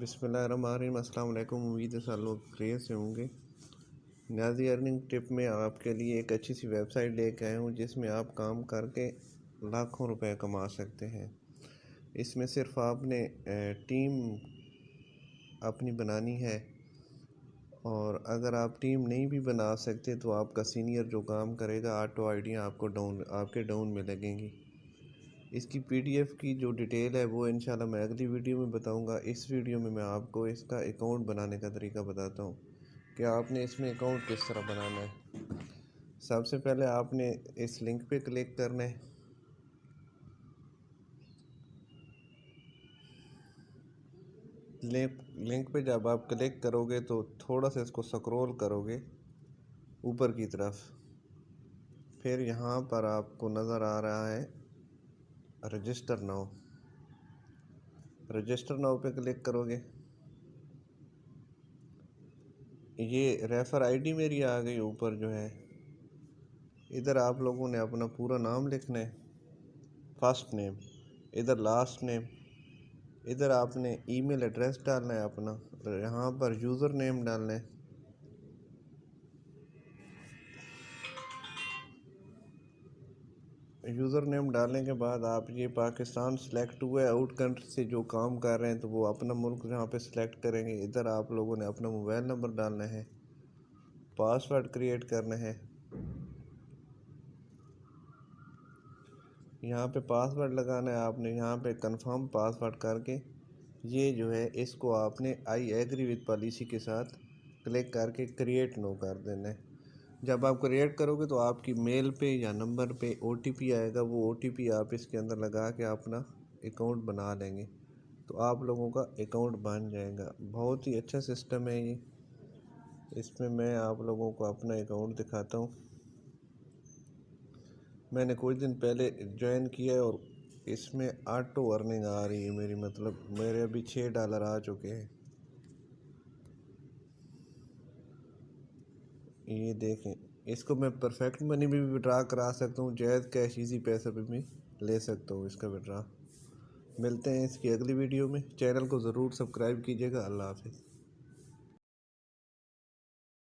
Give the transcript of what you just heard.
बिस्मिल्लाहिर्रहमानिर्रहीम। अस्सलाम वालेकुम। उम्मीद है सब लोग खैरियत से होंगे। न्याज़ी अर्निंग टिप में आपके लिए एक अच्छी सी वेबसाइट लेके आया हूँ जिसमें आप काम करके लाखों रुपए कमा सकते हैं। इसमें सिर्फ आपने टीम अपनी बनानी है, और अगर आप टीम नहीं भी बना सकते तो आपका सीनियर जो काम करेगा ऑटो आइडिया आपके डाउन में लगेंगी। इसकी पीडीएफ की जो डिटेल है वो इंशाल्लाह मैं अगली वीडियो में बताऊंगा। इस वीडियो में मैं आपको इसका अकाउंट बनाने का तरीका बताता हूँ कि आपने इसमें अकाउंट किस तरह बनाना है। सबसे पहले आपने इस लिंक पे क्लिक करना है। लिंक पे जब आप क्लिक करोगे तो थोड़ा सा इसको स्क्रॉल करोगे ऊपर की तरफ, फिर यहाँ पर आपको नज़र आ रहा है रजिस्टर नाउ। रजिस्टर नाउ पे क्लिक करोगे, ये रेफ़र आईडी मेरी आ गई ऊपर जो है। इधर आप लोगों ने अपना पूरा नाम लिखना है, फर्स्ट नेम, इधर लास्ट नेम, इधर आपने ईमेल एड्रेस डालना है अपना, यहाँ पर यूज़र नेम डालना है। यूज़र नेम डालने के बाद आप ये पाकिस्तान सिलेक्ट हुआ है, आउट कंट्री से जो काम कर रहे हैं तो वो अपना मुल्क यहाँ पे सिलेक्ट करेंगे। इधर आप लोगों ने अपना मोबाइल नंबर डालना है, पासवर्ड क्रिएट करना है। यहाँ पे पासवर्ड लगाना है आपने, यहाँ पे कंफर्म पासवर्ड करके ये जो है इसको आपने आई एग्री विद पॉलिसी के साथ क्लिक करके क्रिएट नो कर देना है। जब आप क्रिएट करोगे तो आपकी मेल पे या नंबर पे ओटीपी आएगा, वो ओटीपी आप इसके अंदर लगा के अपना अकाउंट बना लेंगे तो आप लोगों का अकाउंट बन जाएगा। बहुत ही अच्छा सिस्टम है ये। इसमें मैं आप लोगों को अपना अकाउंट दिखाता हूँ। मैंने कुछ दिन पहले ज्वाइन किया है और इसमें ऑटो अर्निंग आ रही है मेरी, मतलब मेरे अभी $6 आ चुके हैं। ये देखें, इसको मैं परफेक्ट मनी में भी विड्रा करा सकता हूँ, जायज़ कैश इजी पैसे पे भी ले सकता हूँ इसका विड्रा। मिलते हैं इसकी अगली वीडियो में। चैनल को ज़रूर सब्सक्राइब कीजिएगा। अल्लाह हाफिज़।